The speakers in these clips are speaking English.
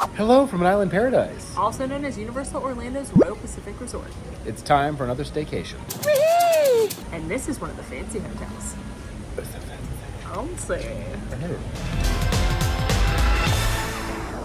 Hello from an island paradise. Also known as Universal Orlando's Royal Pacific Resort. It's time for another staycation. And this is one of the fancy hotels. Fancy.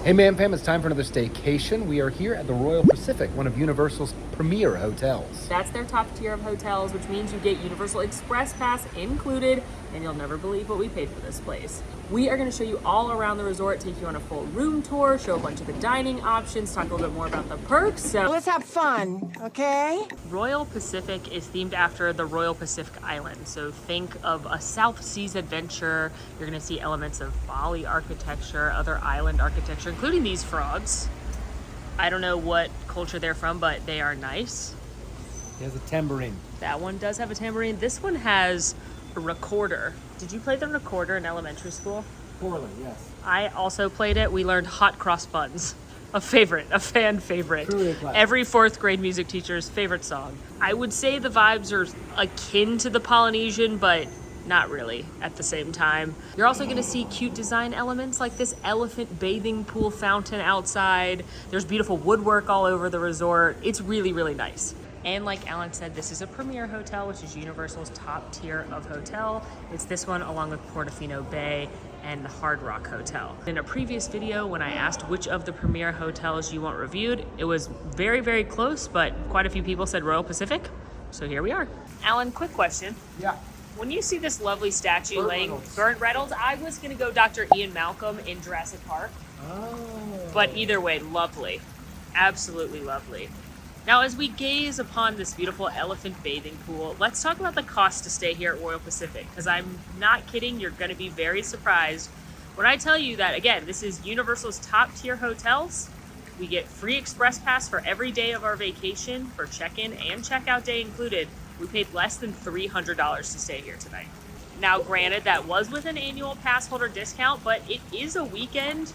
Hey man, fam, it's time for another staycation. We are here at the Royal Pacific, one of Universal's premier hotels. That's their top tier of hotels, which means you get Universal Express Pass included, and you'll never believe what we paid for this place. We are going to show you all around the resort, take you on a full room tour, show a bunch of the dining options, talk a little bit more about the perks. So let's have fun, okay? Royal Pacific is themed after the Royal Pacific Island. So think of a South Seas adventure. You're going to see elements of Bali architecture, other island architecture, including these frogs. I don't know what culture they're from, but they are nice. He has a tambourine. That one does have a tambourine. This one has a recorder. Did you play the recorder in elementary school? Poorly, yes. I also played it. We learned Hot Cross Buns. A fan favorite. Truly a classic. Every fourth grade music teacher's favorite song. I would say the vibes are akin to the Polynesian, but not really at the same time. You're also gonna see cute design elements like this elephant bathing pool fountain outside. There's beautiful woodwork all over the resort. It's really, really nice. And like Alan said, this is a premier hotel, which is Universal's top tier of hotel. It's this one along with Portofino Bay and the Hard Rock Hotel. In a previous video, when I asked which of the premier hotels you want reviewed, it was very, very close, but quite a few people said Royal Pacific. So here we are. Alan, quick question. Yeah. When you see this lovely statue laying Reynolds. Burt Reynolds, I was gonna go Dr. Ian Malcolm in Jurassic Park. Oh. But either way, lovely. Absolutely lovely. Now, as we gaze upon this beautiful elephant bathing pool, let's talk about the cost to stay here at Royal Pacific, because I'm not kidding, you're going to be very surprised when I tell you that, again, this is Universal's top tier hotels. We get free express pass for every day of our vacation, for check-in and check-out day included. We paid less than $300 to stay here tonight. Now, granted, that was with an annual pass holder discount, but it is a weekend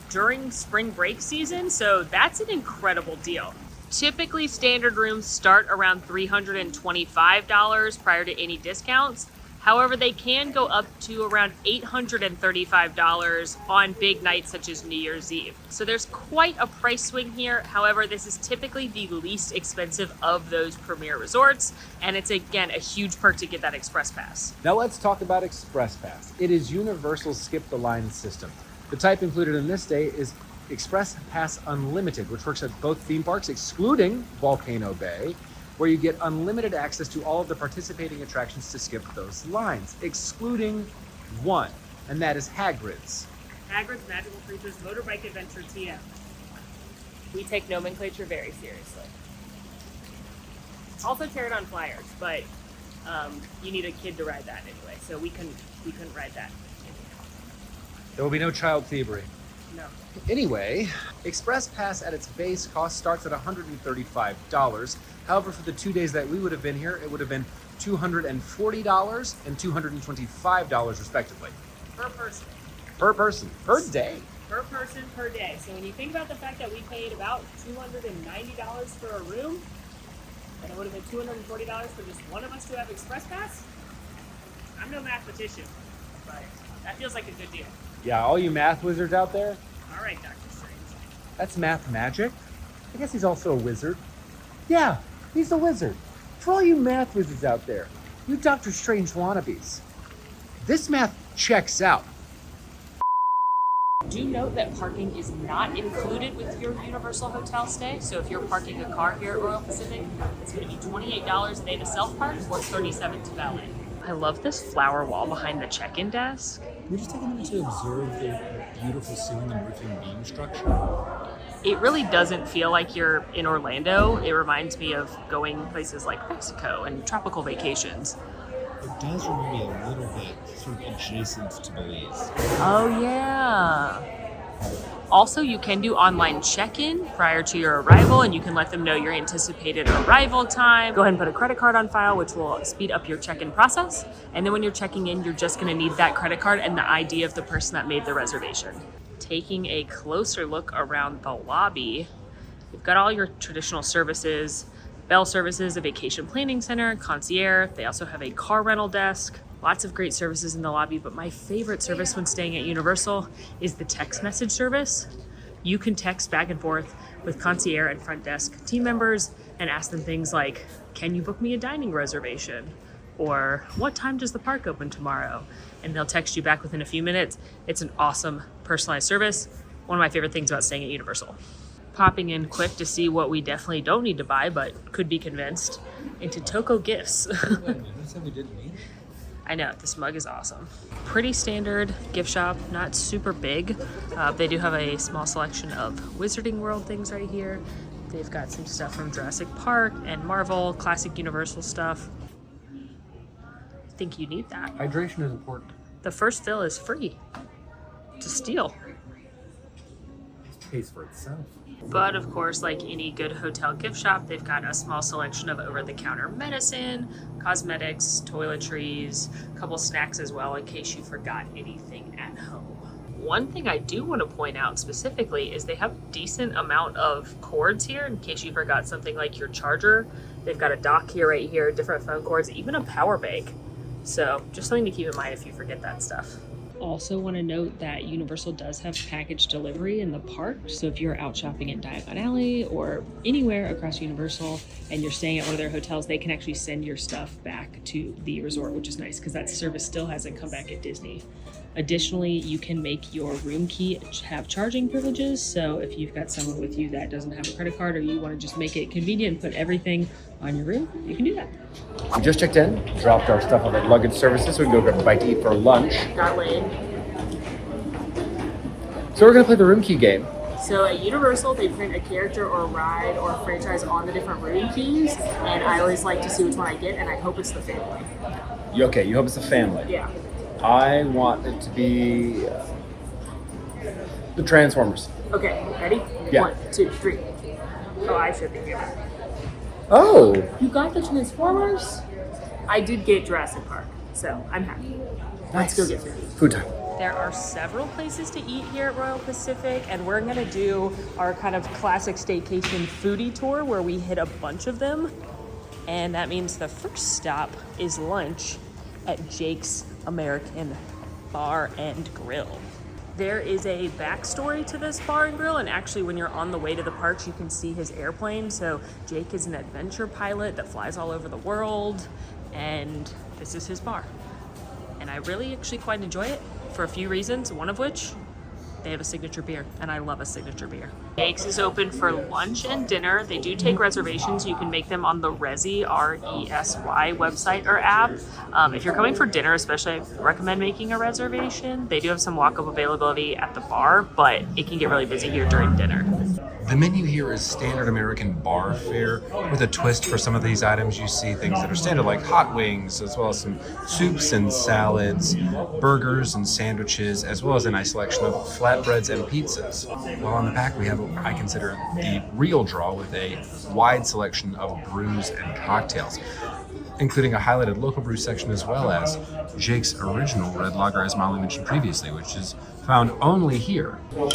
during spring break season, so that's an incredible deal. Typically, standard rooms start around $325 prior to any discounts. However, they can go up to around $835 on big nights such as New Year's Eve. So there's quite a price swing here. However, this is typically the least expensive of those premier resorts. And it's, again, a huge perk to get that Express Pass. Now let's talk about Express Pass. It is Universal's skip the line system. The type included in this day is Express Pass Unlimited, which works at both theme parks, excluding Volcano Bay, where you get unlimited access to all of the participating attractions to skip those lines, excluding one, and that is Hagrid's. Hagrid's Magical Creatures Motorbike Adventure TM. We take nomenclature very seriously. Also Pterodon Flyers, but you need a kid to ride that anyway, so we couldn't ride that. There will be no child thievery. No. Anyway, Express Pass at its base cost starts at $135. However, for the 2 days that we would have been here, it would have been $240 and $225 respectively. Per person. Per person, per day. Per person, per day. So when you think about the fact that we paid about $290 for a room, and it would have been $240 for just one of us to have Express Pass, I'm no mathematician, but that feels like a good deal. Yeah, all you math wizards out there, All right, Dr. Strange. that's math magic. I guess he's also a wizard. Yeah, he's a wizard. For all you math wizards out there, you Doctor Strange wannabes, this math checks out. Do note that parking is not included with your Universal hotel stay. So if you're parking a car here at Royal Pacific, it's going to be $28 a day to self-park or $37 to valet. I love this flower wall behind the check-in desk. We just take a minute to observe the beautiful ceiling and roofing beam structure. It really doesn't feel like you're in Orlando. It reminds me of going places like Mexico and tropical vacations. It does remind me a little bit sort of adjacent to Belize. Oh, yeah. Also, you can do online check-in prior to your arrival, and you can let them know your anticipated arrival time. Go ahead and put a credit card on file, which will speed up your check-in process. And then when you're checking in, you're just gonna need that credit card and the ID of the person that made the reservation. Taking a closer look around the lobby, you've got all your traditional services, Bell Services, a vacation planning center, concierge. They also have a car rental desk. Lots of great services in the lobby, but my favorite service when staying at Universal is the text message service. You can text back and forth with concierge and front desk team members and ask them things like, can you book me a dining reservation? Or what time does the park open tomorrow? And they'll text you back within a few minutes. It's an awesome personalized service. One of my favorite things about staying at Universal. Popping in quick to see what we definitely don't need to buy, but could be convinced, into Toko Gifts. I know, this mug is awesome. Pretty standard gift shop, not super big. They do have a small selection of Wizarding World things right here. They've got some stuff from Jurassic Park and Marvel, classic Universal stuff. I think you need that. Hydration is important. The first fill is free to steal. It pays for itself. But of course, like any good hotel gift shop, they've got a small selection of over-the-counter medicine, cosmetics, toiletries, a couple snacks as well in case you forgot anything at home. One thing I do want to point out specifically is they have a decent amount of cords here in case you forgot something like your charger. They've got a dock here, right here, different phone cords, even a power bank. So just something to keep in mind if you forget that stuff. Also want to note that Universal does have package delivery in the park. So if you're out shopping at Diagon Alley or anywhere across Universal and you're staying at one of their hotels, they can actually send your stuff back to the resort, which is nice because that service still hasn't come back at Disney. Additionally, you can make your room key have charging privileges. So if you've got someone with you that doesn't have a credit card or you want to just make it convenient and put everything on your room, you can do that. We just checked in, dropped our stuff off at luggage services so we can go grab a bite to eat for lunch. Got lane. So we're gonna play the room key game. So at Universal, they print a character or a ride or a franchise on the different room keys, and I always like to see which one I get, and I hope it's the family. Okay, you hope it's a family. Yeah. I want it to be the Transformers. Okay, ready? Yeah. 1, 2, 3. Oh, I should be here. Oh, You got the Transformers? I did get Jurassic Park, so I'm happy. Let's go get food. food time. There are several places to eat here at Royal Pacific, and we're gonna do our kind of classic staycation foodie tour where we hit a bunch of them. And that means the first stop is lunch at Jake's American Bar and Grill. There is a backstory to this bar and grill, and actually when you're on the way to the parks, you can see his airplane. So Jake is an adventure pilot that flies all over the world, and this is his bar. And I really actually quite enjoy it for a few reasons, one of which they have a signature beer, and I love a signature beer. Jake's is open for lunch and dinner. They do take reservations. You can make them on the Resy, R-E-S-Y website or app. If you're coming for dinner, especially, I recommend making a reservation. They do have some walk-up availability at the bar, but it can get really busy here during dinner. The menu here is standard American bar fare with a twist for some of these items. You see things that are standard like hot wings, as well as some soups and salads, burgers and sandwiches, as well as a nice selection of flatbreads and pizzas. While on the back we have what I consider the real draw with a wide selection of brews and cocktails, including a highlighted local brew section as well as Jake's original red lager, as Molly mentioned previously, which is found only here. All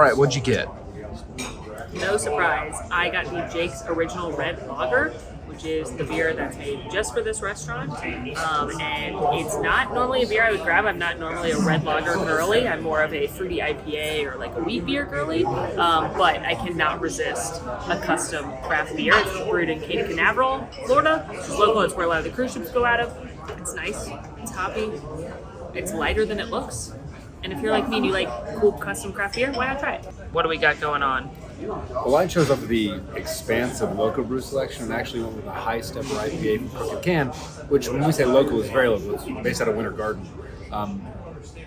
right, what'd you get? No surprise, I got the Jake's Original Red Lager, which is the beer that's made just for this restaurant. And it's not normally a beer I would grab. I'm not normally a red lager girly. I'm more of a fruity IPA or like a wheat beer girly. But I cannot resist a custom craft beer. It's brewed in Cape Canaveral, Florida, which is local. It's where a lot of the cruise ships go out of. It's nice. It's hoppy. It's lighter than it looks. And if you're like me and you like cool custom craft beer, why not try it? What do we got going on? Well, I chose up the expansive local brew selection and actually went with a high stepper IPA from Crooked Can, which when we say local is very local. It's based out of Winter Garden.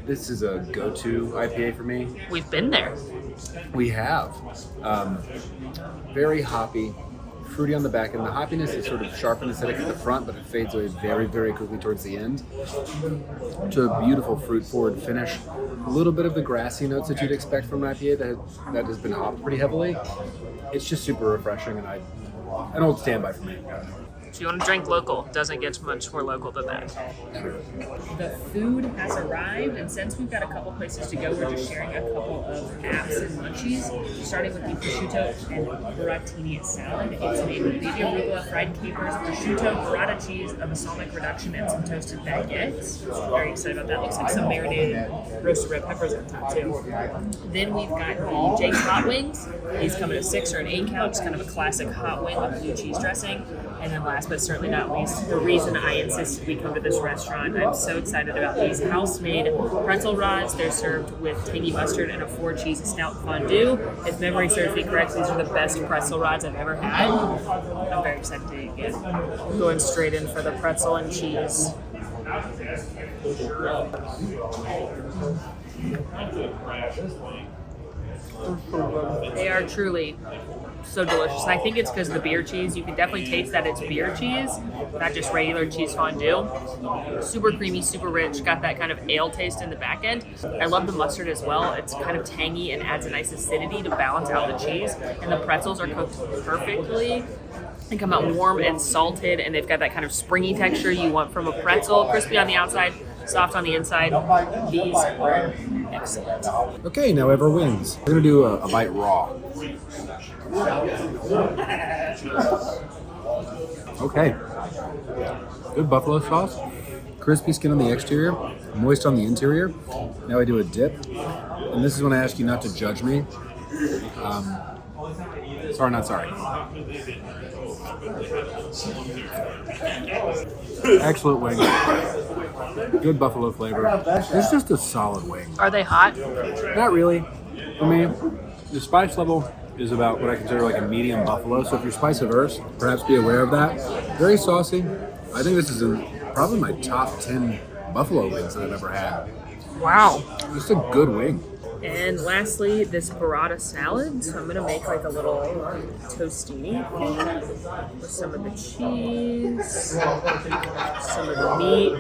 This is a go-to IPA for me. We've been there. We have. Very hoppy, fruity on the back, and the hoppiness is sort of sharp and acidic at the front, but it fades away very, very quickly towards the end. To a beautiful fruit-forward finish. A little bit of the grassy notes that you'd expect from an IPA that has been hopped pretty heavily. It's just super refreshing, and an old standby for me. If you want to drink local, doesn't get much more local than that. The food has arrived, and since we've got a couple places to go, we're just sharing a couple of apps and munchies, starting with the prosciutto and buratini salad. It's made with baby arugula, fried capers, prosciutto, burrata cheese, a balsamic reduction, and some toasted baguettes. Very excited about that. Looks like some marinated roasted red peppers on top too. Then we've got the Jake's Hot Wings. These come in a 6 or an 8 count, just kind of a classic hot wing with blue cheese dressing. And then last but certainly not least, the reason I insisted we come to this restaurant, I'm so excited about these house-made pretzel rods. They're served with tangy mustard and a 4-cheese snout fondue. If memory serves me correct, these are the best pretzel rods I've ever had. I'm very excited to get going straight in for the pretzel and cheese. They are truly so delicious. And I think it's because of the beer cheese. You can definitely taste that it's beer cheese, not just regular cheese fondue. Super creamy, super rich, got that kind of ale taste in the back end. I love the mustard as well. It's kind of tangy and adds a nice acidity to balance out the cheese. And the pretzels are cooked perfectly. They come out warm and salted, and they've got that kind of springy texture you want from a pretzel. Crispy on the outside, soft on the inside. These are excellent. Okay, now we have our wings. We're gonna do a bite raw. Okay. Good buffalo sauce. Crispy skin on the exterior, moist on the interior. Now I do a dip. And this is when I ask you not to judge me. Sorry, not sorry. Excellent wing. Good buffalo flavor. It's just a solid wing. Are they hot? Not really. I mean, the spice level is about what I consider like a medium buffalo. So if you're spice averse, perhaps be aware of that. Very saucy. I think this is probably my top 10 buffalo wings that I've ever had. Wow. Just a good wing. And lastly, this burrata salad. So I'm gonna make like a little tostini with some of the cheese, some of the meat.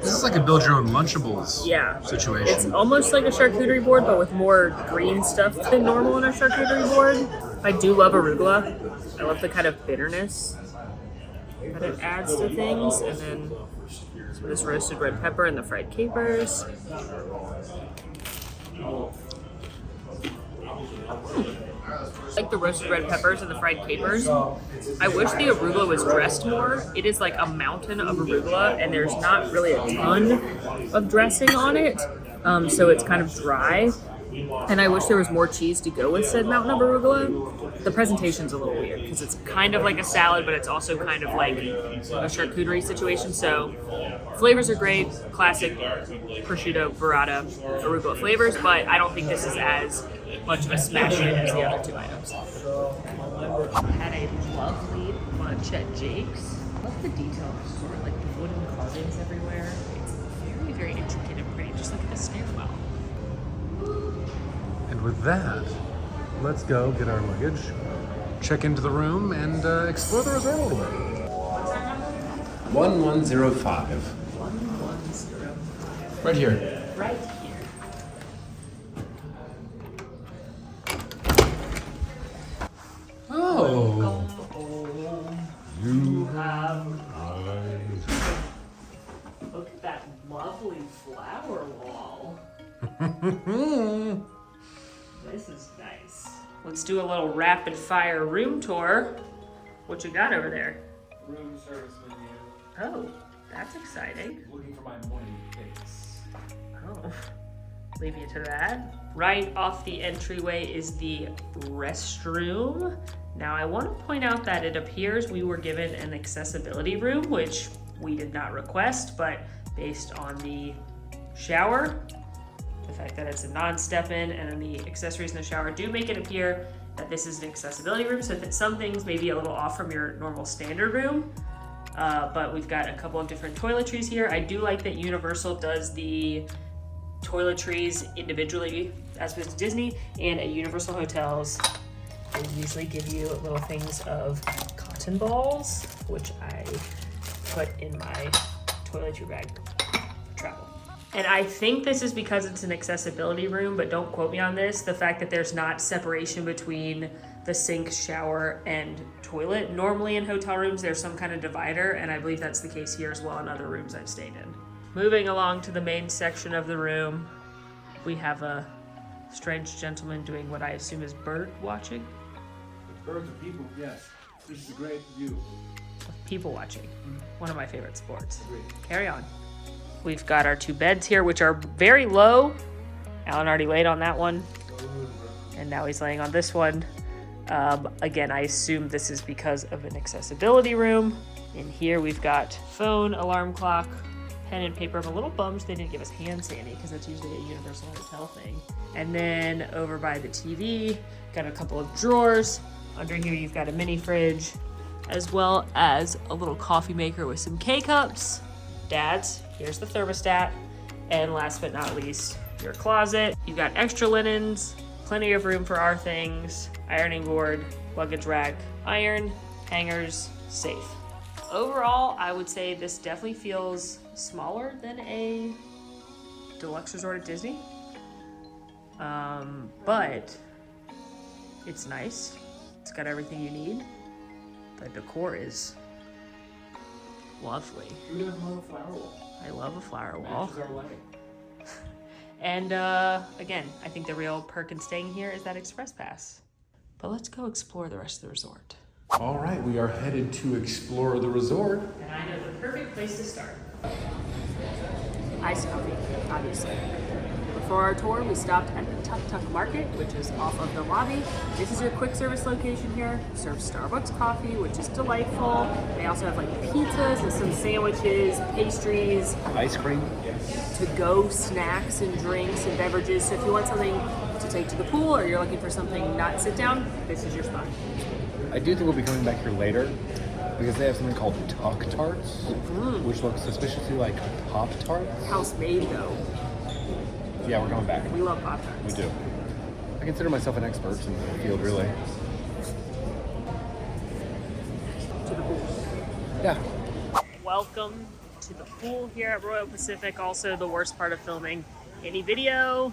This is like a build your own Lunchables situation. It's almost like a charcuterie board, but with more green stuff than normal in a charcuterie board. I do love arugula. I love the kind of bitterness that it adds to things. And then some of this roasted red pepper and the fried capers. Like the roasted red peppers and the fried capers. I wish the arugula was dressed more. It is like a mountain of arugula, and there's not really a ton of dressing on it, so it's kind of dry. And I wish there was more cheese to go with said mountain of arugula. The presentation's a little weird because it's kind of like a salad, but it's also kind of like a charcuterie situation. So flavors are great, classic prosciutto, burrata, arugula flavors, but I don't think this is as much of a smash hit as the other 2 items. Had a lovely lunch at Jake's. I love the detail, sort of like the wooden carvings everywhere. It's very, very intricate and pretty, just like in a stairwell. And with that, let's go get our luggage, check into the room, and explore the resort a little bit. 1105. 1105. Right here. Right here. Oh. You have look at that lovely flower wall. This is nice. Let's do a little rapid fire room tour. What you got over there? Room service menu. Oh, that's exciting. Looking for my morning fix. Oh, leave you to that. Right off the entryway is the restroom. Now I want to point out that it appears we were given an accessibility room, which we did not request, but based on the shower, the fact that it's a non-step-in, and then the accessories in the shower do make it appear that this is an accessibility room. So that some things may be a little off from your normal standard room, but we've got a couple of different toiletries here. I do like that Universal does the toiletries individually as opposed to Disney, and at Universal hotels, they usually give you little things of cotton balls, which I put in my toiletry bag for travel. And I think this is because it's an accessibility room, but don't quote me on this. The fact that there's not separation between the sink, shower, and toilet. Normally in hotel rooms, there's some kind of divider, and I believe that's the case here as well in other rooms I've stayed in. Moving along to the main section of the room, we have a strange gentleman doing what I assume is bird watching. Birds and people, yes. This is a great view. People watching, one of my favorite sports. Carry on. We've got our 2 beds here, which are very low. Alan already laid on that one, and now he's laying on this one. Again, I assume this is because of an accessibility room. In here, we've got phone, alarm clock, pen and paper. I'm a little bummed they didn't give us hand sandy because that's usually a Universal Hotel thing. And then over by the TV, got a couple of drawers. Under here, you've got a mini fridge, as well as a little coffee maker with some K-cups. Dad's, here's the thermostat. And last but not least, your closet. You've got extra linens, plenty of room for our things, ironing board, luggage rack, iron, hangers, safe. Overall, I would say this definitely feels smaller than a deluxe resort at Disney. But it's nice. It's got everything you need. The decor is lovely. Who doesn't love a flower wall? I love a flower wall. Matches our wedding. And again, I think the real perk in staying here is that express pass. But let's go explore the rest of the resort. All right, we are headed to explore the resort. And I know the perfect place to start. Iced coffee, obviously. Before our tour, we stopped at the Tuk Tuk Market, which is off of the lobby. This is your quick service location here. It serves Starbucks coffee, which is delightful. They also have like pizzas and some sandwiches, pastries, Ice cream? to-go snacks and drinks and beverages. So if you want something to take to the pool or you're looking for something not sit down, this is your spot. I do think we'll be coming back here later because they have something called Tuk Tarts, which looks suspiciously like Pop Tarts. House made though. Yeah, we're coming back. We love Pop-Tarts. We do. I consider myself an expert in the field, really. To the pool. Yeah. Welcome to the pool here at Royal Pacific. Also the worst part of filming any video.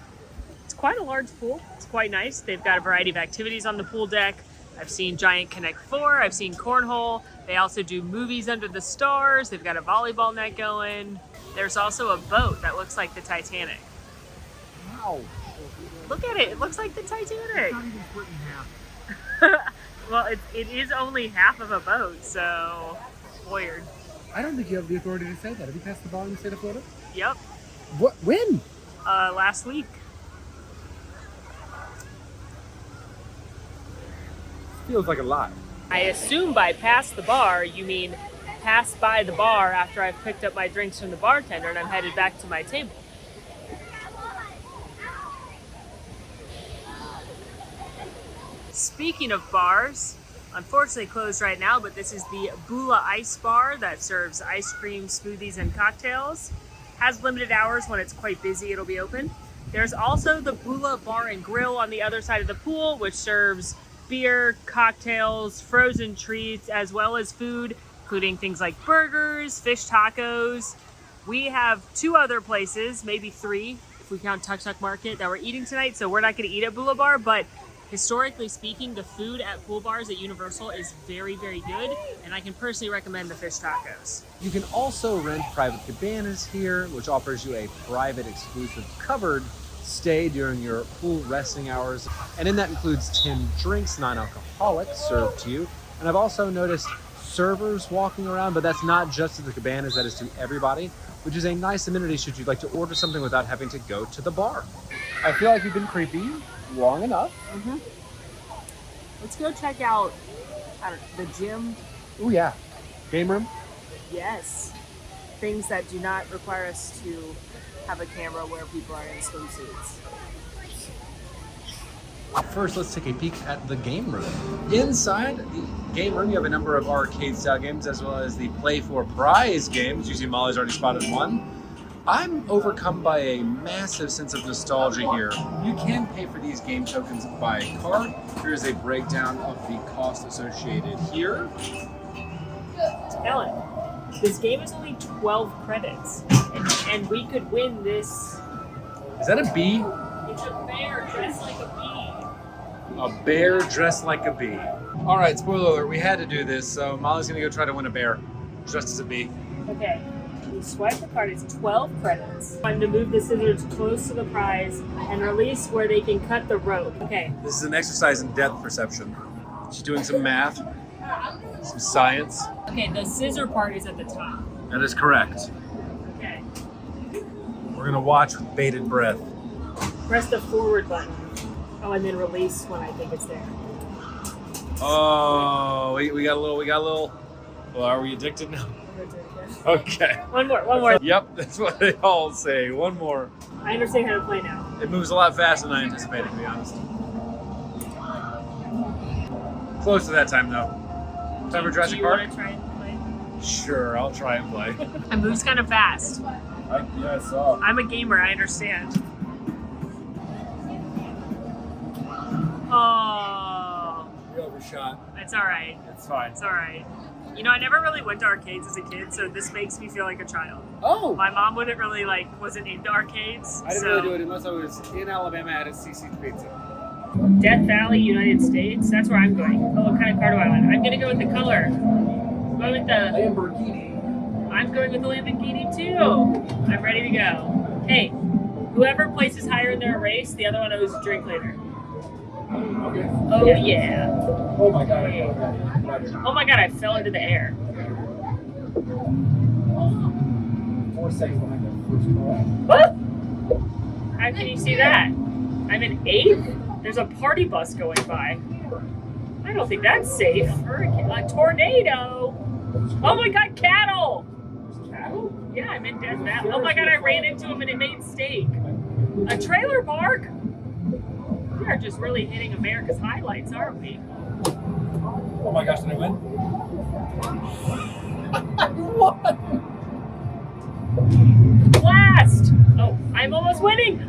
It's quite a large pool. It's quite nice. They've got a variety of activities on the pool deck. I've seen Giant Connect 4. I've seen Cornhole. They also do movies under the stars. They've got a volleyball net going. There's also a boat that looks like the Titanic. Wow. Look at it. It looks like the Titanic. Not even split in half. Well, it is only half of a boat, so weird. I don't think you have the authority to say that. Have you passed the bar in the state of Florida? Yep. What? When? Last week. Feels like a lot. I assume by pass the bar, you mean pass by the bar after I've picked up my drinks from the bartender and I'm headed back to my table. Speaking of bars, unfortunately closed right now, but this is the Bula Ice Bar that serves ice cream, smoothies, and cocktails. Has limited hours. When it's quite busy, it'll be open. There's also the Bula Bar and Grill on the other side of the pool, which serves beer, cocktails, frozen treats, as well as food, including things like burgers, fish tacos. We have 2 other places, maybe 3, if we count Tuk Tuk Market, that we're eating tonight. So we're not going to eat at Bula Bar, but historically speaking, the food at pool bars at Universal is very, very good, and I can personally recommend the fish tacos. You can also rent private cabanas here, which offers you a private, exclusive, covered stay during your pool resting hours. And in that includes tinned drinks, non-alcoholic, served to you. And I've also noticed servers walking around, but that's not just to the cabanas, that is to everybody, which is a nice amenity should you like to order something without having to go to the bar. I feel like we've been creepy long enough. Let's go check out, I don't know, the gym. Oh yeah, game room. Yes. Things that do not require us to have a camera where people are in swimsuits. First, let's take a peek at the game room. Inside the game room, you have a number of arcade-style games as well as the play for prize games. You see Molly's already spotted one. I'm overcome by a massive sense of nostalgia here. You can pay for these game tokens by card. Here is a breakdown of the cost associated here. Ellen, this game is only 12 credits, and we could win this. Is that a bee? It's a bear dressed like a bee. A bear dressed like a bee. All right, spoiler alert, we had to do this, so Molly's gonna go try to win a bear dressed as a bee. Okay. You swipe the card, it's 12 credits. I'm to move the scissors close to the prize and release where they can cut the rope. Okay. This is an exercise in depth perception. She's doing some math, some science. Okay, the scissor part is at the top. That is correct. Okay. We're gonna watch with bated breath. Press the forward button. Oh, and then release when I think it's there. Oh, we got a little. Well, are we addicted now? Okay. One more. Yep, that's what they all say. One more. I understand how to play now. It moves a lot faster than I anticipated, to be honest. Close to that time, though. Time for Jurassic Park? Do you want to try and play? Sure, I'll try and play. It moves kind of fast. Yeah, I saw. I'm a gamer, I understand. Oh, We overshot. it's all right. It's fine. It's all right. You know, I never really went to arcades as a kid, so this makes me feel like a child. Oh! My mom wouldn't really wasn't into arcades. I didn't so. really do it unless I was in Alabama at a CC's Pizza. Death Valley, United States. That's where I'm going. Oh, what kind of car do I want? I'm gonna go with the color. I'm going with the. Lamborghini. I'm going with the Lamborghini too. I'm ready to go. Hey, whoever places higher in their race, the other one owes a drink later. Okay. Oh yeah. Oh my god. Oh my god, I fell into the air. 4 seconds behind that first car. What? How can you see that? I'm in 8th? There's a party bus going by. I don't think that's safe. A tornado. Oh my god, cattle! Cattle? Yeah, I'm in Death Valley. Oh my god, I ran into him and it made steak. A trailer park? We are just really hitting America's highlights, aren't we? Oh my gosh, did I win? What? Blast! Oh, I'm almost winning!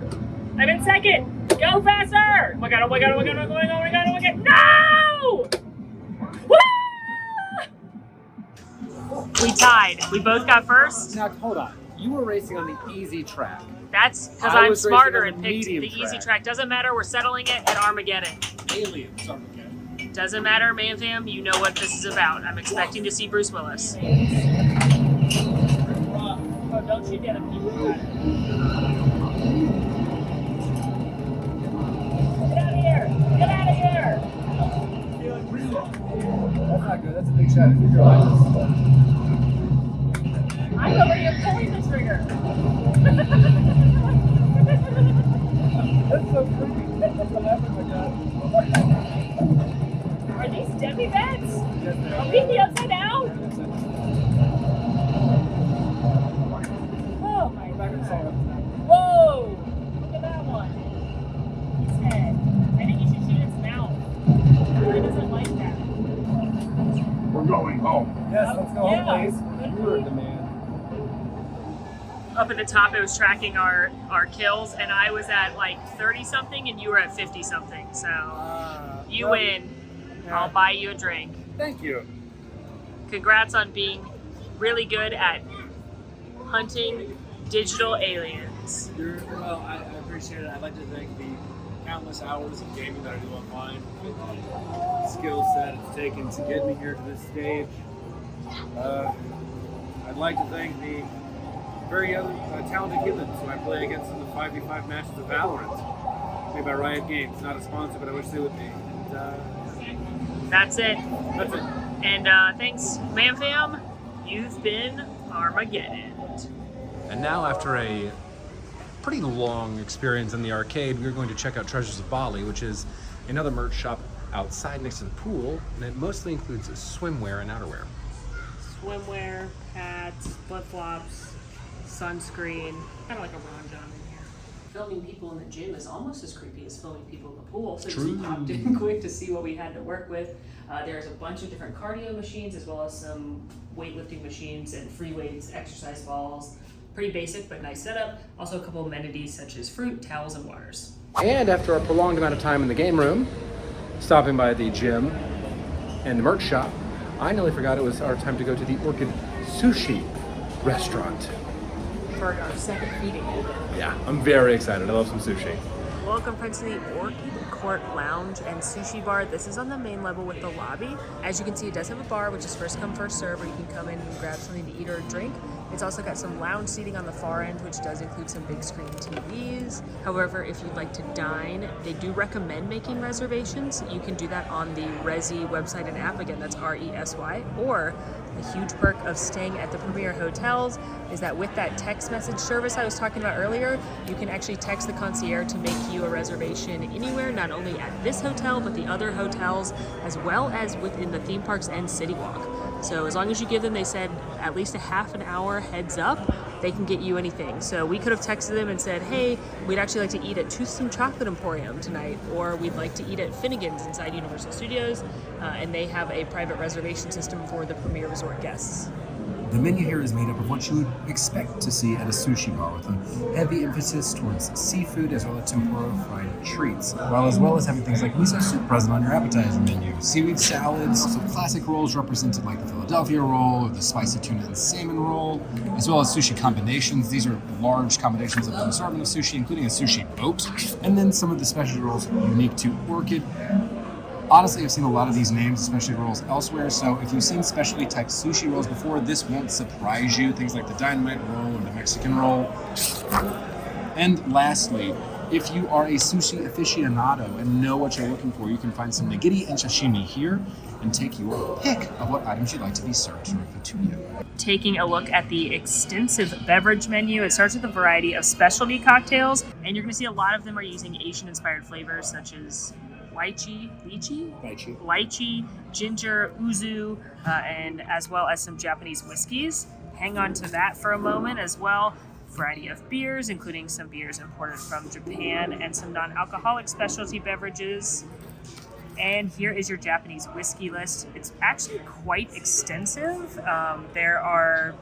I'm in 2nd! Go faster! Oh my god, oh my god, oh my god, oh my god, oh my god, oh my god, no! Woo! We tied. We both got first. Now, hold on. You were racing on the easy track. That's because I I'm was smarter racing on and the picked the medium easy track. track. Doesn't matter, we're settling it at Armageddon. Aliens, Armageddon. Doesn't matter, man fam, you know what this is about. I'm expecting to see Bruce Willis. Oh, don't you get him. Get out of here! Get out of here! That's not good. That's a big shot. If you're like I'm over here pulling the trigger. That's so creepy. That's what happened with that. Are these demi beds? Yes, they Are are. we the upside down? Oh my god. Whoa! Look at that one. Its head. I think you should shoot its mouth. It doesn't like that. We're going home. Yes, let's go Yeah. home, please. You were the man. Up at the top, it was tracking our kills, and I was at like 30 something, and you were at 50 something. So you well, win. yeah. I'll buy you a drink. Thank you. Congrats on being really good at hunting digital aliens. Well, I appreciate it. I'd like to thank the countless hours of gaming that I do online, the skill set it's taken to get me here to this stage. I'd like to thank the very other talented humans who I play against in the 5v5 matches of Valorant, made by Riot Games. Not a sponsor, but I wish they would be. And, That's it. that's it. And thanks, Man Fam. You've been Armageddon. And now, after a pretty long experience in the arcade, we're going to check out Treasures of Bali, which is another merch shop outside next to the pool, and it mostly includes swimwear and outerwear. Swimwear, hats, flip-flops, sunscreen. Kind of like a Ron John in here. Filming people in the gym is almost as creepy as filming people in the pool. So True. just popped in quick to see what we had to work with. There's a bunch of different cardio machines as well as some weightlifting machines and free weights, exercise balls. Pretty basic but nice setup. Also a couple of amenities such as fruit, towels, and waters. And after a prolonged amount of time in the game room, stopping by the gym and the merch shop, I nearly forgot it was our time to go to the Orchid Sushi restaurant. For our second feeding. Yeah, I'm very excited. I love some sushi. Welcome friends to the Orchid Court Lounge and Sushi Bar. This is on the main level with the lobby. As you can see, it does have a bar, which is first come, first serve, where you can come in and grab something to eat or drink. It's also got some lounge seating on the far end, which does include some big screen TVs. However, if you'd like to dine, they do recommend making reservations. You can do that on the Resi website and app. Again, that's RESY. Or a huge perk of staying at the premier hotels is that with that text message service I was talking about earlier, you can actually text the concierge to make you a reservation anywhere, not only at this hotel, but the other hotels, as well as within the theme parks and City Walk. So as long as you give them, they said, at least a half an hour heads up, they can get you anything. So we could have texted them and said, hey, we'd actually like to eat at Toothsome Chocolate Emporium tonight, or we'd like to eat at Finnegan's inside Universal Studios, and they have a private reservation system for the Premier Resort guests. The menu here is made up of what you would expect to see at a sushi bar, with a heavy emphasis towards seafood as well as tempura fried treats, as well as having things like miso soup present on your appetizer menu, seaweed salads, also classic rolls represented like the Philadelphia roll or the spicy tuna and salmon roll, as well as sushi combinations. These are large combinations of an assortment of sushi, including a sushi boat, and then some of the specialty rolls unique to Orchid. Honestly, I've seen a lot of these names, especially rolls elsewhere, so if you've seen specialty type sushi rolls before, this won't surprise you. Things like the dynamite roll or the Mexican roll. And lastly, if you are a sushi aficionado and know what you're looking for, you can find some nigiri and sashimi here and take your pick of what items you'd like to be served directly to you. Taking a look at the extensive beverage menu, it starts with a variety of specialty cocktails, and you're going to see a lot of them are using Asian-inspired flavors such as lychee, ginger, uzu, and as well as some Japanese whiskeys. Hang on to that for a moment as well. Variety of beers, including some beers imported from Japan and some non-alcoholic specialty beverages. And here is your Japanese whiskey list. It's actually quite extensive. There are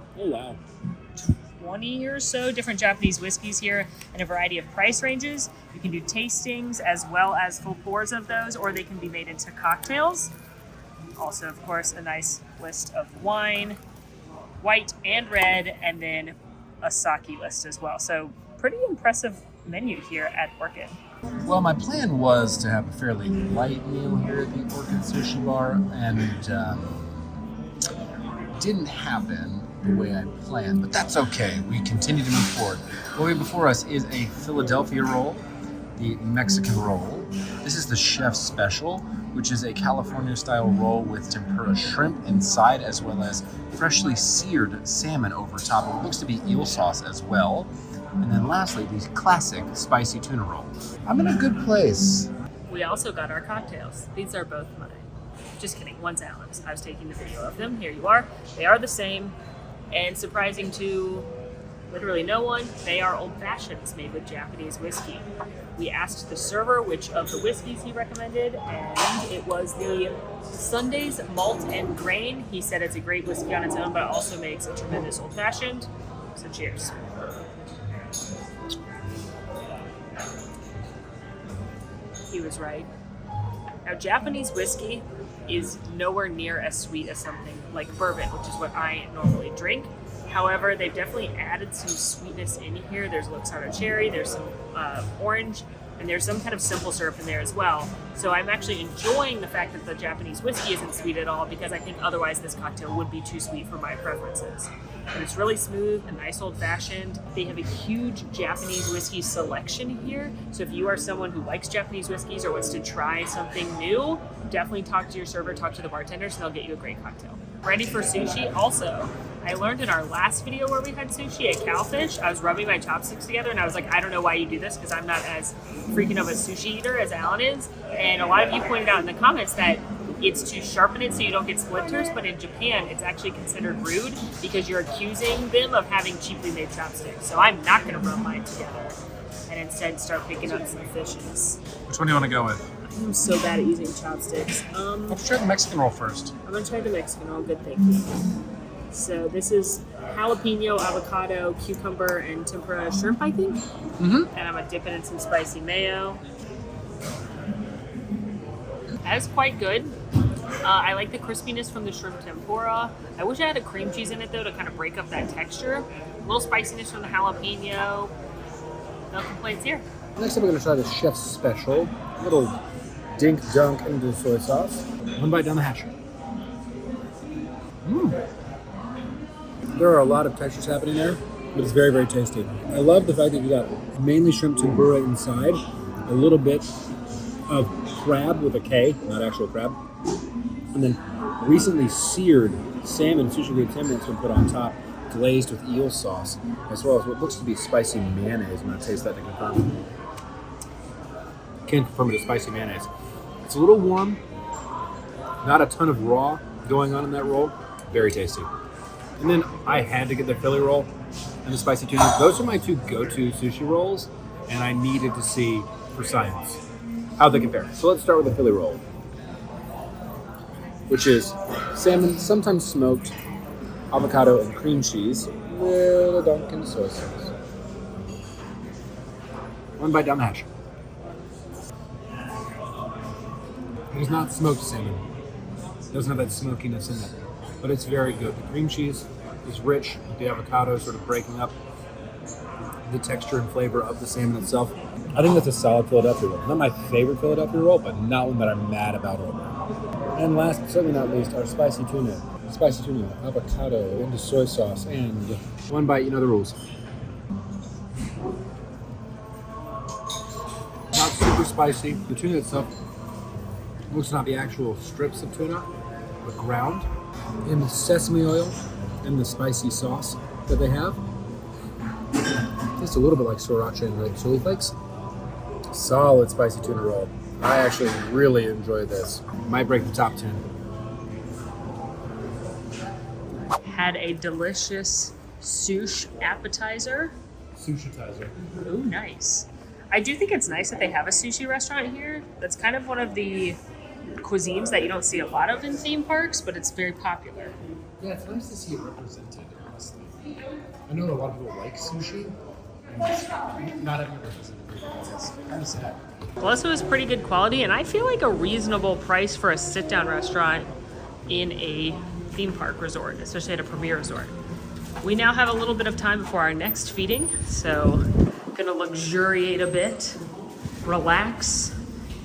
20 or so different Japanese whiskeys here in a variety of price ranges. You can do tastings as well as full pours of those, or they can be made into cocktails. Also, of course, a nice list of wine, white and red, and then a sake list as well. So pretty impressive menu here at Orchid. Well, my plan was to have a fairly light meal here at the Orchid Sushi Bar, and didn't happen the way I planned, but that's okay. We continue to move forward. What we have before us is a Philadelphia roll, the Mexican roll. This is the chef's special, which is a California-style roll with tempura shrimp inside, as well as freshly seared salmon over top. It looks to be eel sauce as well. And then lastly, the classic spicy tuna roll. I'm in a good place. We also got our cocktails. These are both mine. Just kidding, one's Alan's. I was taking the video of them. Here you are. They are the same. And surprising to literally no one, they are old fashions made with Japanese whiskey. We asked the server which of the whiskeys he recommended, and it was the Sunday's Malt and Grain. He said it's a great whiskey on its own, but it also makes a tremendous old fashioned. So cheers. He was right. Now, Japanese whiskey is nowhere near as sweet as something like bourbon, which is what I normally drink. However, they've definitely added some sweetness in here. There's Luxardo cherry, there's some orange, and there's some kind of simple syrup in there as well. So I'm actually enjoying the fact that the Japanese whiskey isn't sweet at all, because I think otherwise this cocktail would be too sweet for my preferences. But it's really smooth, a nice old-fashioned. They have a huge Japanese whiskey selection here. So if you are someone who likes Japanese whiskeys or wants to try something new, definitely talk to your server, talk to the bartenders, and they'll get you a great cocktail. Ready for sushi? Also, I learned in our last video where we had sushi at Cowfish, I was rubbing my chopsticks together and I was like, I don't know why you do this, because I'm not as freaking of a sushi eater as Alan is. And a lot of you pointed out in the comments that it's to sharpen it so you don't get splinters, but in Japan, it's actually considered rude because you're accusing them of having cheaply made chopsticks. So I'm not going to rub mine together and instead start picking up some fishes. Which one do you want to go with? I'm so bad at using chopsticks. Let's try the Mexican roll first. I'm going to try the Mexican roll. Good, thank you. So this is jalapeno, avocado, cucumber, and tempura shrimp, I think. Mm-hmm. And I'm going to dip it in some spicy mayo. That is quite good. I like the crispiness from the shrimp tempura. I wish I had a cream cheese in it, though, to kind of break up that texture. A little spiciness from the jalapeno. No complaints here. Next up, we're gonna try the chef's special. A little dink dunk into the soy sauce. One bite down the hatch. There are a lot of textures happening there, but it's very, very tasty. I love the fact that you got mainly shrimp tempura inside, a little bit of crab with a K, not actual crab, and then recently seared salmon, sushi grade salmon that's been put on top, glazed with eel sauce, as well as what looks to be spicy mayonnaise. I'm gonna taste that to confirm. Can't confirm it as spicy mayonnaise. It's a little warm, not a ton of raw going on in that roll. Very tasty. And then I had to get the Philly roll and the spicy tuna. Those are my two go-to sushi rolls, and I needed to see for science how they compare. So let's start with the Philly roll, which is salmon, sometimes smoked, avocado and cream cheese with a Dunkin' soy sauce. One bite down the hatch. It is not smoked salmon. It doesn't have that smokiness in it, but it's very good. The cream cheese is rich, with the avocado sort of breaking up the texture and flavor of the salmon itself. I think that's a solid Philadelphia roll. Not my favorite Philadelphia roll, but not one that I'm mad about ordering. And last but certainly not least, our spicy tuna. Spicy tuna, avocado into soy sauce, and one bite, you know the rules. Not super spicy. The tuna itself looks not the actual strips of tuna, but ground in the sesame oil and the spicy sauce that they have. Tastes a little bit like sriracha and red chili flakes. Solid spicy tuna roll. I actually really enjoy this. Might break the top 10. Had a delicious sushi appetizer. Sushitizer. Ooh, nice. I do think it's nice that they have a sushi restaurant here. That's kind of one of the cuisines that you don't see a lot of in theme parks, but it's very popular. Yeah, it's nice to see it represented, honestly. I know a lot of people like sushi, and not having it represented is kind of sad. Plus, it was pretty good quality, and I feel like a reasonable price for a sit-down restaurant in a theme park resort, especially at a premier resort. We now have a little bit of time before our next feeding, so I'm gonna luxuriate a bit, relax,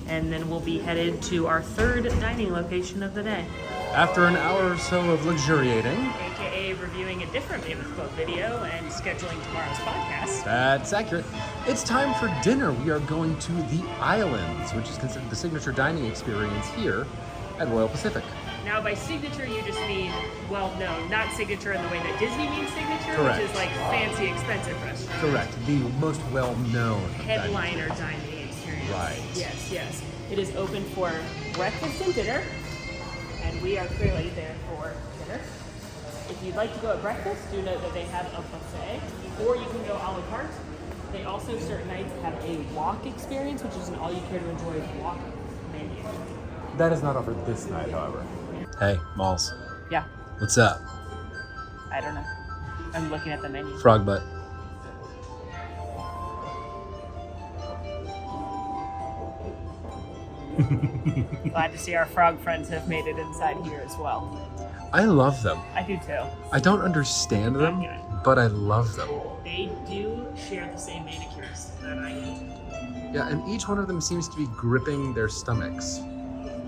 and then we'll be headed to our third dining location of the day. After an hour or so of luxuriating, AKA reviewing a different Mammoth Club video and scheduling tomorrow's podcast. that's accurate. It's time for dinner. We are going to the Islands, which is considered the signature dining experience here at Royal Pacific. Now, by signature, you just mean, well, no, not signature in the way that Disney means signature, Correct. which is like fancy, expensive restaurant. Correct. The most well-known Headliner dining experience. Right. Yes, yes. It is open for breakfast and dinner, and we are clearly there for dinner. If you'd like to go at breakfast, do note that they have a buffet, or you can go a la carte. They also, certain nights, have a walk experience, which is an all-you-care-to-enjoy walk menu. That is not offered this night, however. Hey, Malls. Yeah, What's up? I don't know. I'm looking at the menu. Frog butt. Glad to see our frog friends have made it inside here as well. I love them. I do too. I don't understand them, but I love them. They do share the same manicures that I do. Yeah, and each one of them seems to be gripping their stomachs.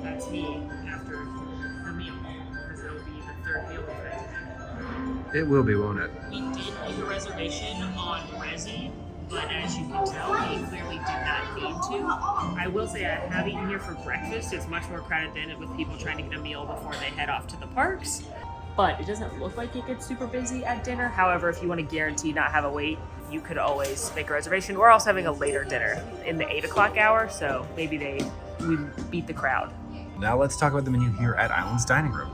That's me after the meal, because it'll be the third meal we've had today. It will be, won't it? We did make a reservation on Resi, but as you can tell, we clearly did not need to. I will say I have eaten here for breakfast. It's much more crowded than it with people trying to get a meal before they head off to the parks. But it doesn't look like it gets super busy at dinner. However, if you want to guarantee not have a wait, you could always make a reservation. We're also having a later dinner in the 8 o'clock hour, so maybe we beat the crowd. Now let's talk about the menu here at Island's Dining Room.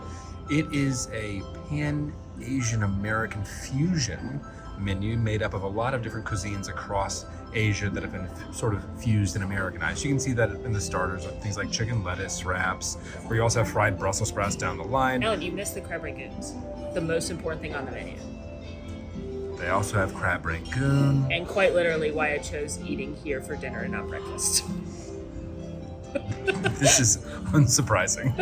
It is a Pan-Asian American fusion menu made up of a lot of different cuisines across Asia that have been sort of fused and Americanized. You can see that in the starters with things like chicken lettuce wraps, where you also have fried Brussels sprouts down the line. Ellen, you missed the crab rangoons, the most important thing on the menu. They also have crab rangoon. And quite literally why I chose eating here for dinner and not breakfast. This is unsurprising.